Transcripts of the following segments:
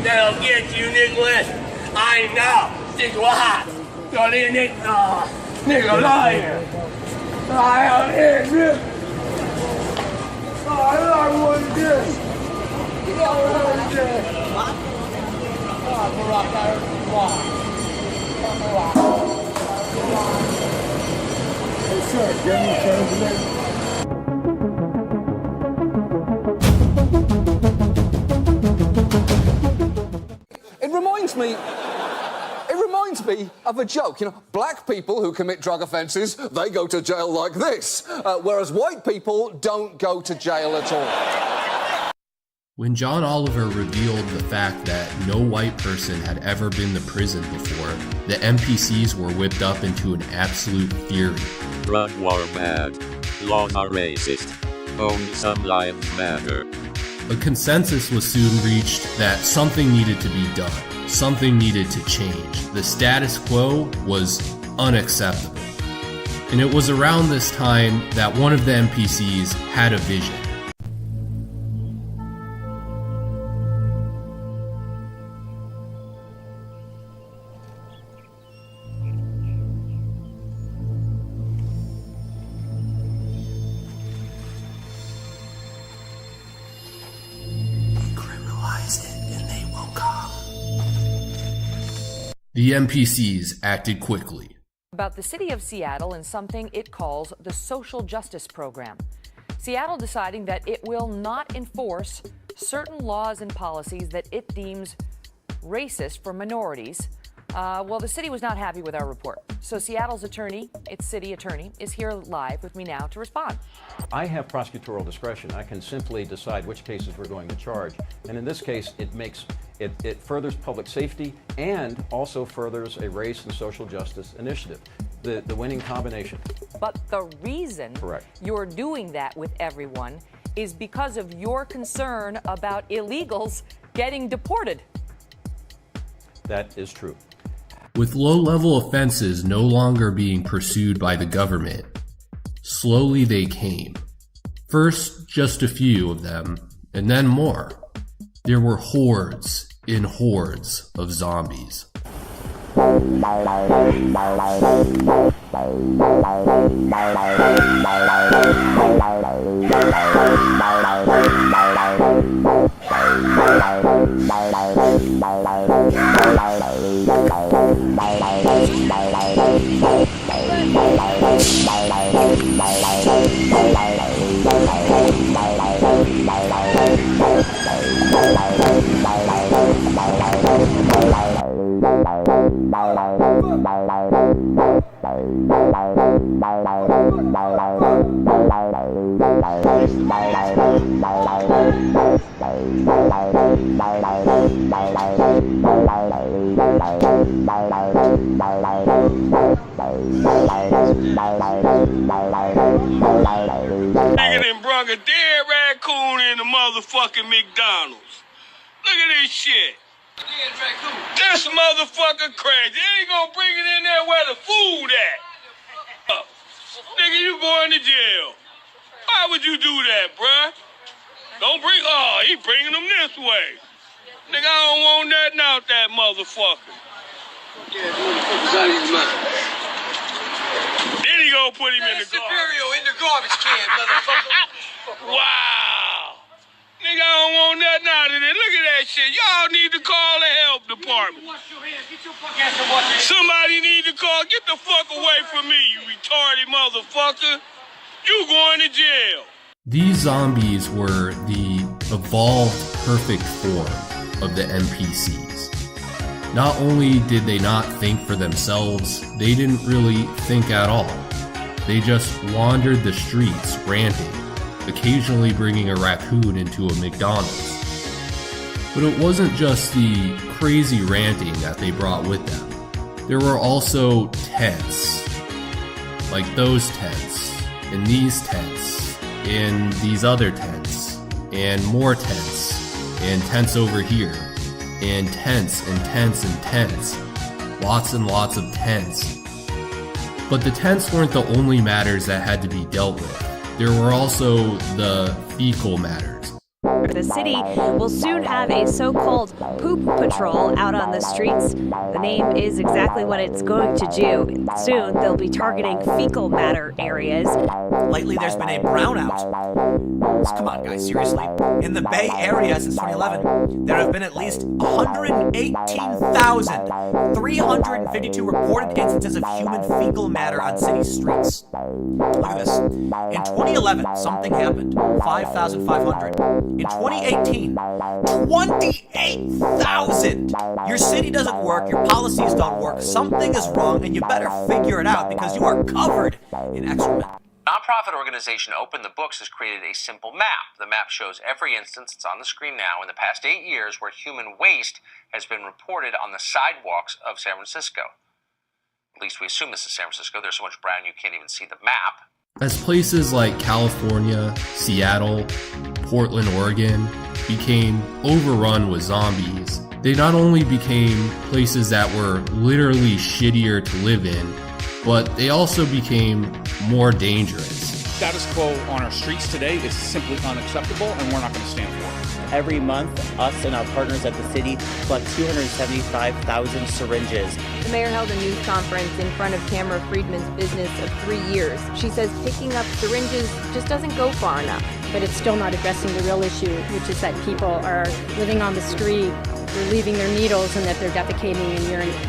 That'll get you, Nicholas. I know. This what? You're the nigga liar. I am here, Nick. I want this. I want this. Hey, sir, get me translated. It reminds me of a joke. You know, black people who commit drug offences, they go to jail like this, whereas white people don't go to jail at all. When John Oliver revealed the fact that no white person had ever been to prison before, the NPCs were whipped up into an absolute fury. Drug war bad. Laws are racist. Only some lives matter. A consensus was soon reached that something needed to be done. Something needed to change. The status quo was unacceptable. And it was around this time that one of the NPCs had a vision. The NPCs acted quickly. About the city of Seattle and something it calls the Social Justice Program. Seattle deciding that it will not enforce certain laws and policies that it deems racist for minorities. Well, the city was not happy with our report. So Seattle's attorney, its city attorney, is here live with me now to respond. I have prosecutorial discretion. I can simply decide which cases we're going to charge. And in this case, it furthers public safety and also furthers a race and social justice initiative. The winning combination. But the reason you're doing that with everyone is because of your concern about illegals getting deported. That is true. With low-level offenses no longer being pursued by the government, slowly they came. First, just a few of them, and then more. There were hordes and hordes of zombies. Nigga done brung a dead raccoon in the motherfucking McDonald's. Look at this shit. This motherfucker crazy. They ain't gonna bring it in there where the food at. Nigga, you going to jail. Why would you do that, bruh? Don't bring, he bringing them this way. Nigga, I don't want nothing out that motherfucker. Then he gonna put him in the garbage can, motherfucker. Wow. Nigga, I don't want nothing out of it. Look at that shit. Y'all need to call the health department. Somebody need to call. Get the fuck away from me, you retarded motherfucker. You going to jail. These zombies were the evolved perfect form of the NPCs. Not only did they not think for themselves, they didn't really think at all. They just wandered the streets ranting, occasionally bringing a raccoon into a McDonald's. But it wasn't just the crazy ranting that they brought with them. There were also tents, like those tents, and these tents, and these other tents, and more tents, and tents over here, and tents and tents and tents, lots and lots of tents. But the tents weren't the only matters that had to be dealt with. There were also the fecal matters. the city will soon have a so-called poop patrol out on the streets. The name is exactly what it's going to do. Soon, they'll be targeting fecal matter areas. Lately, there's been a brownout. Come on, guys, seriously. In the Bay Area since 2011, there have been at least 118,352 reported instances of human fecal matter on city streets. Look at this. In 2011, something happened. 5,500. In 2018, 28,000. Your city doesn't work, your policies don't work, something is wrong, and you better figure it out because you are covered in excrement. Nonprofit organization Open the Books has created a simple map. The map shows every instance, it's on the screen now, in the past 8 years where human waste has been reported on the sidewalks of San Francisco. At least we assume this is San Francisco. There's so much brown you can't even see the map. As places like California, Seattle, Portland, Oregon became overrun with zombies, they not only became places that were literally shittier to live in, but they also became more dangerous. Status quo on our streets today is simply unacceptable, and we're not going to stand for it. Every month, us and our partners at the city collect 275,000 syringes. The mayor held a news conference in front of Tamara Friedman's business of 3 years. She says picking up syringes just doesn't go far enough. But it's still not addressing the real issue, which is that people are living on the street, they're leaving their needles, and that they're defecating and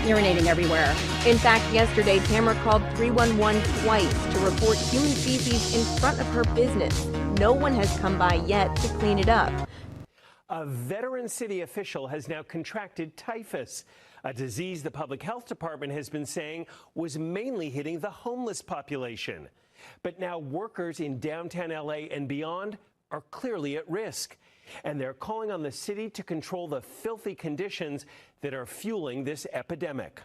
urinating everywhere. In fact, yesterday, Tamara called 311 twice to report human feces in front of her business. No one has come by yet to clean it up. A veteran city official has now contracted typhus, a disease the public health department has been saying was mainly hitting the homeless population. But now workers in downtown LA and beyond are clearly at risk, and they're calling on the city to control the filthy conditions that are fueling this epidemic.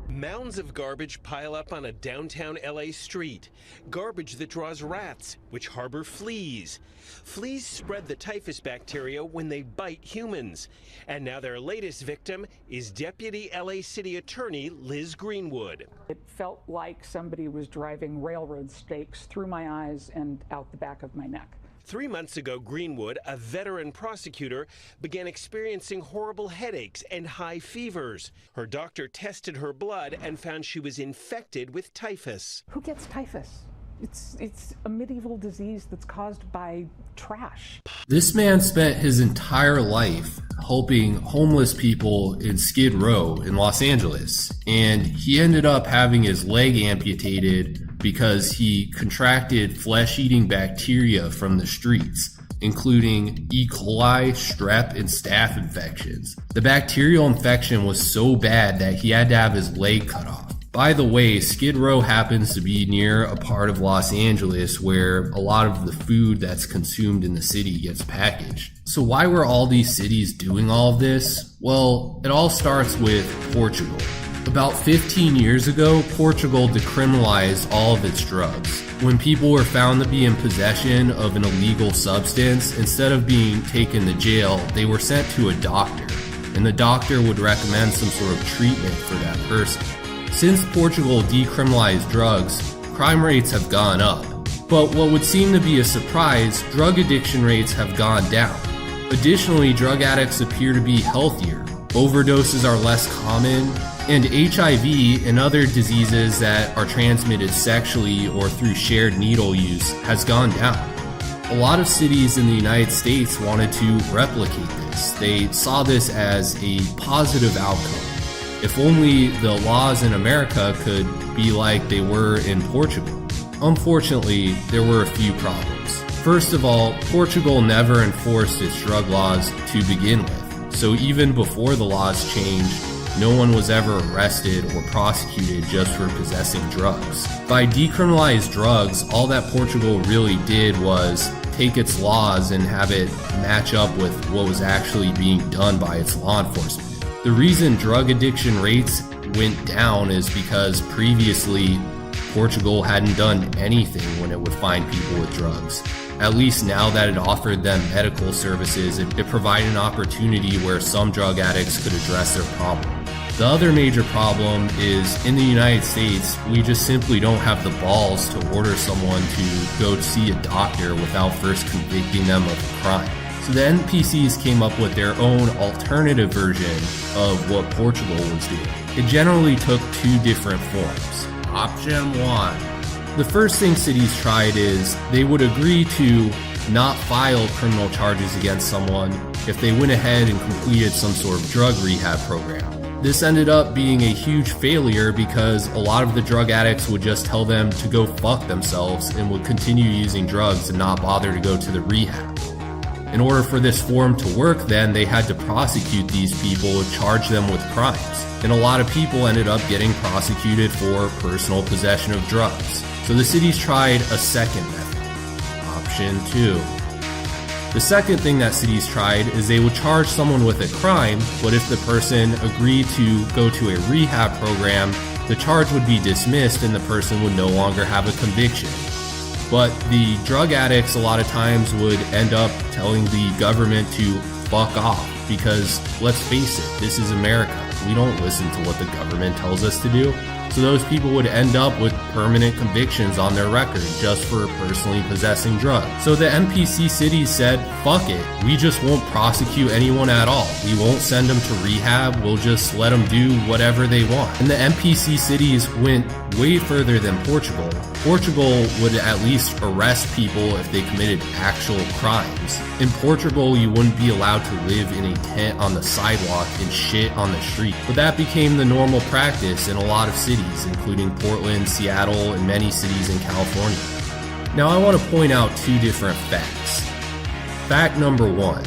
Mounds of garbage pile up on a downtown LA street. Garbage that draws rats, which harbor fleas. Fleas spread the typhus bacteria when they bite humans. And now their latest victim is Deputy LA City Attorney Liz Greenwood. It felt like somebody was driving railroad stakes through my eyes and out the back of my neck. 3 months ago, Greenwood, a veteran prosecutor, began experiencing horrible headaches and high fevers. Her doctor tested her blood and found she was infected with typhus. Who gets typhus? It's a medieval disease that's caused by trash. This man spent his entire life helping homeless people in Skid Row in Los Angeles, and he ended up having his leg amputated because he contracted flesh-eating bacteria from the streets, including E. coli, strep, and staph infections. The bacterial infection was so bad that he had to have his leg cut off. By the way, Skid Row happens to be near a part of Los Angeles where a lot of the food that's consumed in the city gets packaged. So why were all these cities doing all of this? Well, it all starts with Portugal. About 15 years ago, Portugal decriminalized all of its drugs. When people were found to be in possession of an illegal substance, instead of being taken to jail, they were sent to a doctor, and the doctor would recommend some sort of treatment for that person. Since Portugal decriminalized drugs, crime rates have gone up. But what would seem to be a surprise, drug addiction rates have gone down. Additionally, drug addicts appear to be healthier. Overdoses are less common, and HIV and other diseases that are transmitted sexually or through shared needle use has gone down. A lot of cities in the United States wanted to replicate this. They saw this as a positive outcome. If only the laws in America could be like they were in Portugal. Unfortunately, there were a few problems. First of all, Portugal never enforced its drug laws to begin with. So even before the laws changed, no one was ever arrested or prosecuted just for possessing drugs. By decriminalizing drugs, all that Portugal really did was take its laws and have it match up with what was actually being done by its law enforcement. The reason drug addiction rates went down is because previously Portugal hadn't done anything when it would find people with drugs. At least now that it offered them medical services, it provided an opportunity where some drug addicts could address their problem. The other major problem is in the United States, we just simply don't have the balls to order someone to go see a doctor without first convicting them of a crime. So the NPCs came up with their own alternative version of what Portugal was doing. It generally took two different forms. Option 1. The first thing cities tried is they would agree to not file criminal charges against someone if they went ahead and completed some sort of drug rehab program. This ended up being a huge failure because a lot of the drug addicts would just tell them to go fuck themselves and would continue using drugs and not bother to go to the rehab. In order for this form to work then, they had to prosecute these people and charge them with crimes. And a lot of people ended up getting prosecuted for personal possession of drugs. So the cities tried a second method. Option 2. The second thing that cities tried is they would charge someone with a crime, but if the person agreed to go to a rehab program, the charge would be dismissed and the person would no longer have a conviction. But the drug addicts a lot of times would end up telling the government to fuck off because, let's face it, this is America. We don't listen to what the government tells us to do. So those people would end up with permanent convictions on their record just for personally possessing drugs. So the NPC cities said, fuck it, we just won't prosecute anyone at all. We won't send them to rehab, we'll just let them do whatever they want. And the NPC cities went way further than Portugal. Portugal would at least arrest people if they committed actual crimes. In Portugal, you wouldn't be allowed to live in a tent on the sidewalk and shit on the street. But that became the normal practice in a lot of cities, including Portland, Seattle, and many cities in California. Now I want to point out two different facts. Fact number 1,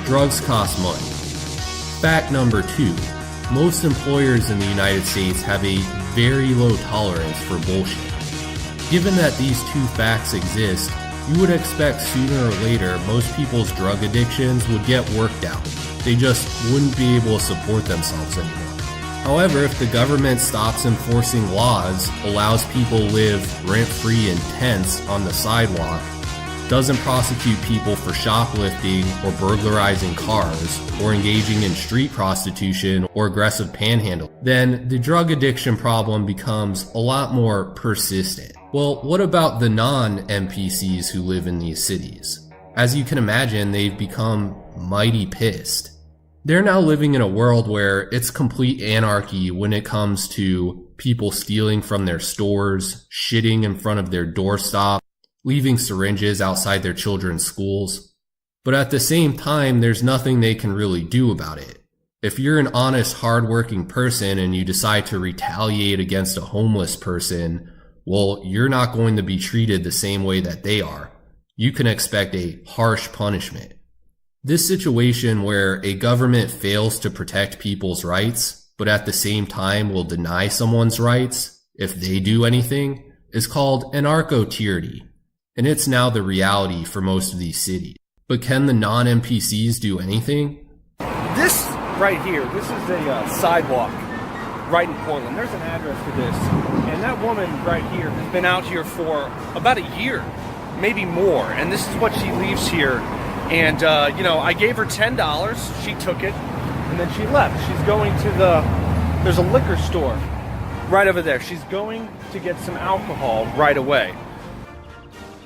drugs cost money. Fact number 2, most employers in the United States have a very low tolerance for bullshit. Given that these two facts exist, you would expect sooner or later most people's drug addictions would get worked out. They just wouldn't be able to support themselves anymore. However, if the government stops enforcing laws, allows people to live rent-free in tents on the sidewalk, doesn't prosecute people for shoplifting or burglarizing cars, or engaging in street prostitution or aggressive panhandling, then the drug addiction problem becomes a lot more persistent. Well, what about the non-NPCs who live in these cities? As you can imagine, they've become mighty pissed. They're now living in a world where it's complete anarchy when it comes to people stealing from their stores, shitting in front of their doorstop, leaving syringes outside their children's schools. But at the same time, there's nothing they can really do about it. If you're an honest, hardworking person and you decide to retaliate against a homeless person, well, you're not going to be treated the same way that they are. You can expect a harsh punishment. This situation where a government fails to protect people's rights, but at the same time will deny someone's rights if they do anything, is called anarcho-tyranny. And it's now the reality for most of these cities. But can the non-NPCs do anything? This right here, this is a sidewalk right in Portland. There's an address to this. And that woman right here has been out here for about a year, maybe more. And this is what she leaves here. And, I gave her $10. She took it, and then she left. She's going to there's a liquor store right over there. She's going to get some alcohol right away.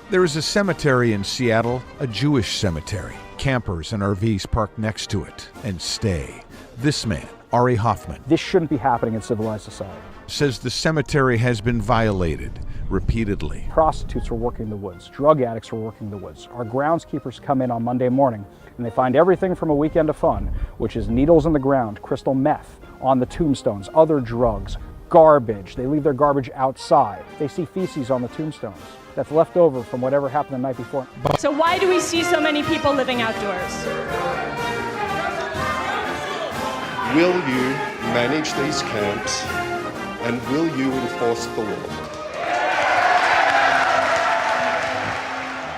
There is a cemetery in Seattle, a Jewish cemetery. Campers and RVs park next to it and stay. This man, Ari Hoffman, this shouldn't be happening in civilized society, says the cemetery has been violated repeatedly. Prostitutes are working the woods. Drug addicts are working the woods. Our groundskeepers come in on Monday morning and they find everything from a weekend of fun, which is needles in the ground, crystal meth on the tombstones, other drugs, garbage. They leave their garbage outside. They see feces on the tombstones that's left over from whatever happened the night before. So why do we see so many people living outdoors? Will you manage these camps and will you enforce the law?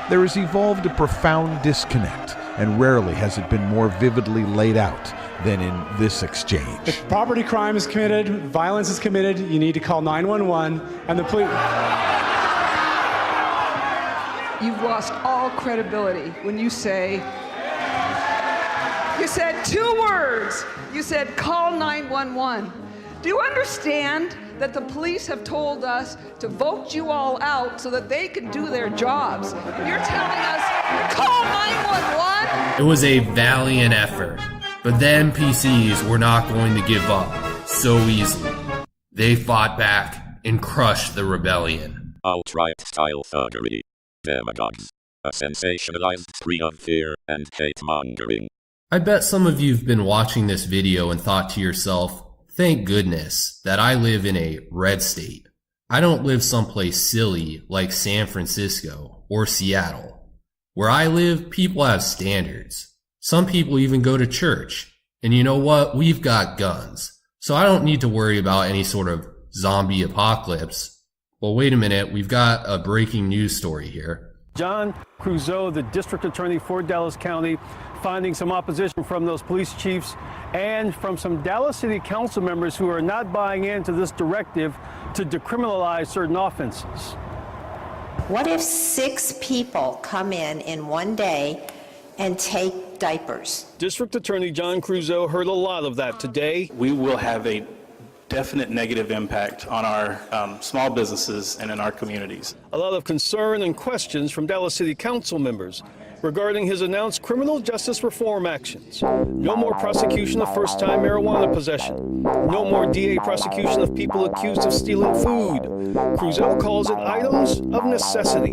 There has evolved a profound disconnect, and rarely has it been more vividly laid out than in this exchange. If property crime is committed, violence is committed, you need to call 911 and the police. You've lost all credibility when you say, you said 2 words. You said call 911. Do you understand that the police have told us to vote you all out so that they can do their jobs. And you're telling us, call 911? It was a valiant effort, but the NPCs were not going to give up so easily. They fought back and crushed the rebellion. Alt-right style thuggery. Demagogues. A sensationalized spree of fear and hate-mongering. I bet some of you have been watching this video and thought to yourself, thank goodness that I live in a red state. I don't live someplace silly like San Francisco or Seattle. Where I live, people have standards. Some people even go to church. And you know what? We've got guns. So I don't need to worry about any sort of zombie apocalypse. Well, wait a minute. We've got a breaking news story here. John Creuzot, the district attorney for Dallas County, finding some opposition from those police chiefs and from some Dallas City Council members who are not buying into this directive to decriminalize certain offenses. What if 6 people come in one day and take diapers? District Attorney John Creuzot heard a lot of that today. We will have a definite negative impact on our small businesses and in our communities. A lot of concern and questions from Dallas City Council members regarding his announced criminal justice reform actions. No more prosecution of first-time marijuana possession. No more DA prosecution of people accused of stealing food. Creuzot calls it items of necessity.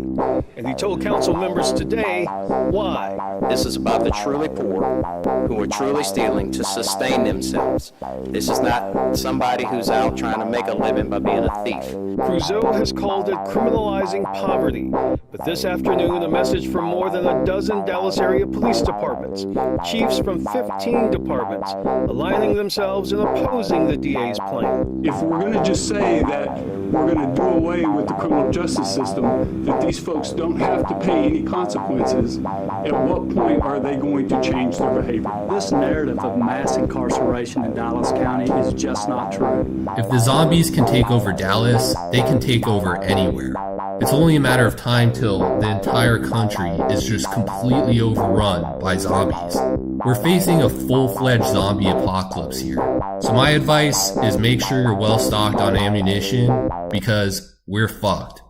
And he told council members today why. This is about the truly poor who are truly stealing to sustain themselves. This is not somebody who's out trying to make a living by being a thief. Creuzot has called it criminalizing poverty. But this afternoon, a message from more than a dozen Dallas area police departments, chiefs from 15 departments, aligning themselves and opposing the DA's plan. If we're going to just say that we're going to do away with the criminal justice system, that these folks don't have to pay any consequences, at what point are they going to change their behavior? This narrative of mass incarceration in Dallas County is just not true. If the zombies can take over Dallas, they can take over anywhere. It's only a matter of time till the entire country is just completely overrun by zombies. We're facing a full-fledged zombie apocalypse here. So my advice is make sure you're well stocked on ammunition because we're fucked.